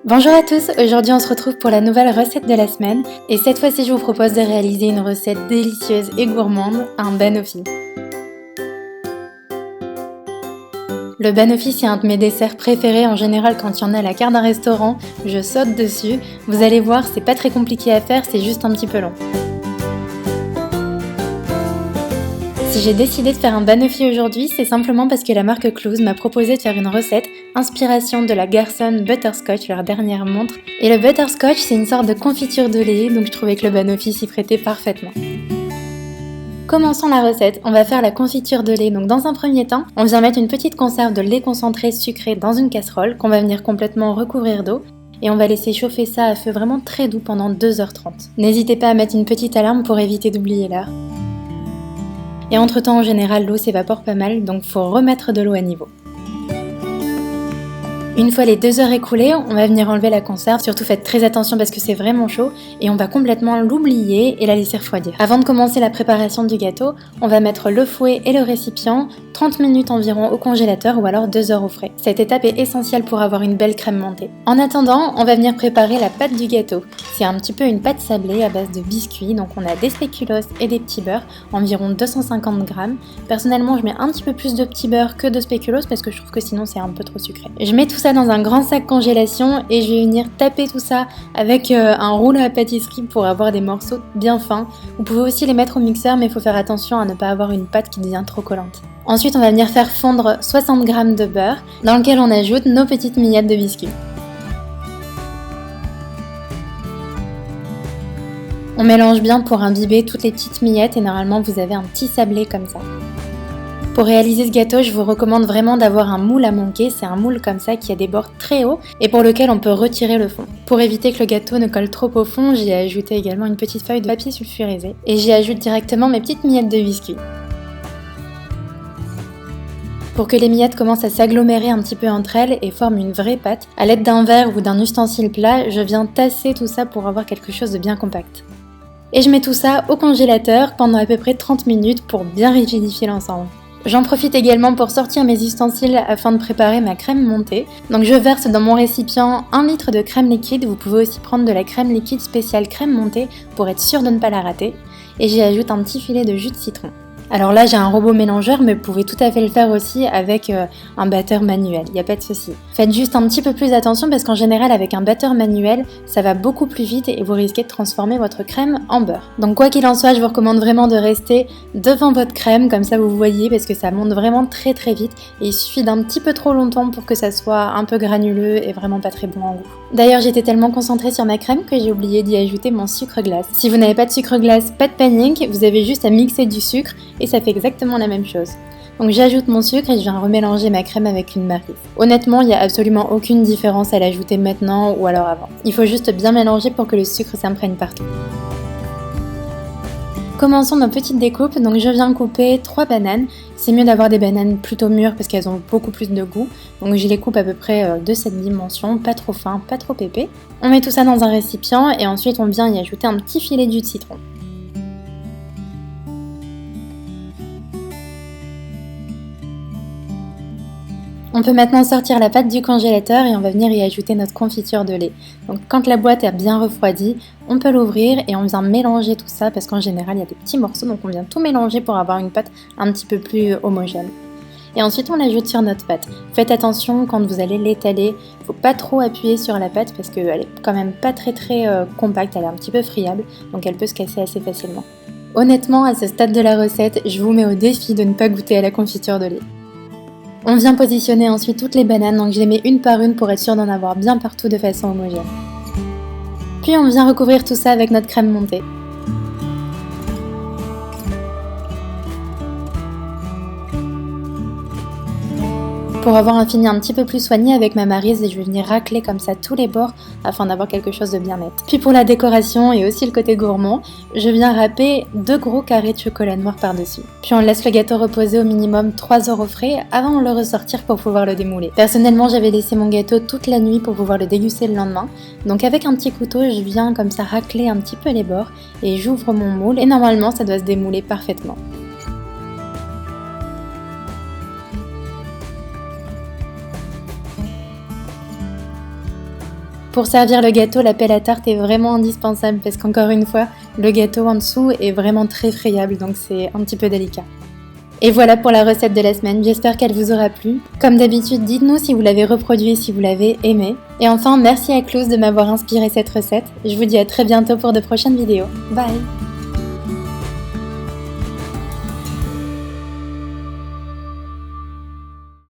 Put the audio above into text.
Bonjour à tous, aujourd'hui on se retrouve pour la nouvelle recette de la semaine et cette fois-ci je vous propose de réaliser une recette délicieuse et gourmande, un banoffee. Le banoffee c'est un de mes desserts préférés en général quand il y en a à la carte d'un restaurant, je saute dessus. Vous allez voir, c'est pas très compliqué à faire, c'est juste un petit peu long. Si j'ai décidé de faire un banoffee aujourd'hui, c'est simplement parce que la marque Cluse m'a proposé de faire une recette inspiration de la Garçon Butterscotch, leur dernière montre. Et le butterscotch, c'est une sorte de confiture de lait, donc je trouvais que le banoffee s'y prêtait parfaitement. Commençons la recette, on va faire la confiture de lait. Donc dans un premier temps, on vient mettre une petite conserve de lait concentré sucré dans une casserole qu'on va venir complètement recouvrir d'eau. Et on va laisser chauffer ça à feu vraiment très doux pendant 2h30. N'hésitez pas à mettre une petite alarme pour éviter d'oublier l'heure. Et entre temps, en général, l'eau s'évapore pas mal, donc faut remettre de l'eau à niveau. Une fois les 2 heures écoulées, on va venir enlever la conserve, surtout faites très attention parce que c'est vraiment chaud et on va complètement l'oublier et la laisser refroidir. Avant de commencer la préparation du gâteau, on va mettre le fouet et le récipient 30 minutes environ au congélateur ou alors 2 heures au frais. Cette étape est essentielle pour avoir une belle crème montée. En attendant, on va venir préparer la pâte du gâteau. C'est un petit peu une pâte sablée à base de biscuits, donc on a des spéculoos et des petits beurres, environ 250 grammes. Personnellement, je mets un petit peu plus de petits beurres que de spéculoos parce que je trouve que sinon c'est un peu trop sucré. Je mets tout ça dans un grand sac congélation et je vais venir taper tout ça avec un rouleau à pâtisserie pour avoir des morceaux bien fins. Vous pouvez aussi les mettre au mixeur mais il faut faire attention à ne pas avoir une pâte qui devient trop collante. Ensuite on va venir faire fondre 60 g de beurre dans lequel on ajoute nos petites miettes de biscuits. On mélange bien pour imbiber toutes les petites miettes et normalement vous avez un petit sablé comme ça. Pour réaliser ce gâteau, je vous recommande vraiment d'avoir un moule à monquer, c'est un moule comme ça qui a des bords très hauts et pour lequel on peut retirer le fond. Pour éviter que le gâteau ne colle trop au fond, j'y ai ajouté également une petite feuille de papier sulfurisé et j'y ajoute directement mes petites miettes de biscuits. Pour que les miettes commencent à s'agglomérer un petit peu entre elles et forment une vraie pâte, à l'aide d'un verre ou d'un ustensile plat, je viens tasser tout ça pour avoir quelque chose de bien compact. Et je mets tout ça au congélateur pendant à peu près 30 minutes pour bien rigidifier l'ensemble. J'en profite également pour sortir mes ustensiles afin de préparer ma crème montée. Donc je verse dans mon récipient 1 litre de crème liquide, vous pouvez aussi prendre de la crème liquide spéciale crème montée pour être sûr de ne pas la rater. Et j'y ajoute un petit filet de jus de citron. Alors là j'ai un robot mélangeur mais vous pouvez tout à fait le faire aussi avec un batteur manuel, il n'y a pas de souci. Faites juste un petit peu plus attention parce qu'en général avec un batteur manuel ça va beaucoup plus vite et vous risquez de transformer votre crème en beurre. Donc quoi qu'il en soit je vous recommande vraiment de rester devant votre crème comme ça vous voyez parce que ça monte vraiment très très vite et il suffit d'un petit peu trop longtemps pour que ça soit un peu granuleux et vraiment pas très bon en goût. D'ailleurs j'étais tellement concentrée sur ma crème que j'ai oublié d'y ajouter mon sucre glace. Si vous n'avez pas de sucre glace, pas de panique, vous avez juste à mixer du sucre et ça fait exactement la même chose. Donc j'ajoute mon sucre et je viens remélanger ma crème avec une maryse. Honnêtement, il n'y a absolument aucune différence à l'ajouter maintenant ou alors avant. Il faut juste bien mélanger pour que le sucre s'imprègne partout. Commençons nos petites découpes, donc je viens couper 3 bananes. C'est mieux d'avoir des bananes plutôt mûres parce qu'elles ont beaucoup plus de goût. Donc je les coupe à peu près de cette dimension, pas trop fin, pas trop épais. On met tout ça dans un récipient et ensuite on vient y ajouter un petit filet de jus de citron. On peut maintenant sortir la pâte du congélateur et on va venir y ajouter notre confiture de lait. Donc quand la boîte est bien refroidie, on peut l'ouvrir et on vient mélanger tout ça parce qu'en général il y a des petits morceaux donc on vient tout mélanger pour avoir une pâte un petit peu plus homogène. Et ensuite on l'ajoute sur notre pâte. Faites attention quand vous allez l'étaler, il ne faut pas trop appuyer sur la pâte parce qu'elle est quand même pas très compacte, elle est un petit peu friable donc elle peut se casser assez facilement. Honnêtement à ce stade de la recette, je vous mets au défi de ne pas goûter à la confiture de lait. On vient positionner ensuite toutes les bananes, donc je les mets une par une pour être sûr d'en avoir bien partout de façon homogène. Puis on vient recouvrir tout ça avec notre crème montée. Pour avoir un fini un petit peu plus soigné avec ma maryse, je vais venir racler comme ça tous les bords afin d'avoir quelque chose de bien net. Puis pour la décoration et aussi le côté gourmand, je viens râper 2 gros carrés de chocolat noir par-dessus. Puis on laisse le gâteau reposer au minimum 3 heures au frais avant de le ressortir pour pouvoir le démouler. Personnellement, j'avais laissé mon gâteau toute la nuit pour pouvoir le déguster le lendemain. Donc avec un petit couteau, je viens comme ça racler un petit peu les bords et j'ouvre mon moule et normalement ça doit se démouler parfaitement. Pour servir le gâteau, la pelle à tarte est vraiment indispensable parce qu'encore une fois, le gâteau en dessous est vraiment très friable, donc c'est un petit peu délicat. Et voilà pour la recette de la semaine, j'espère qu'elle vous aura plu. Comme d'habitude, dites-nous si vous l'avez reproduit, si vous l'avez aimé. Et enfin, merci à Klaus de m'avoir inspiré cette recette. Je vous dis à très bientôt pour de prochaines vidéos. Bye!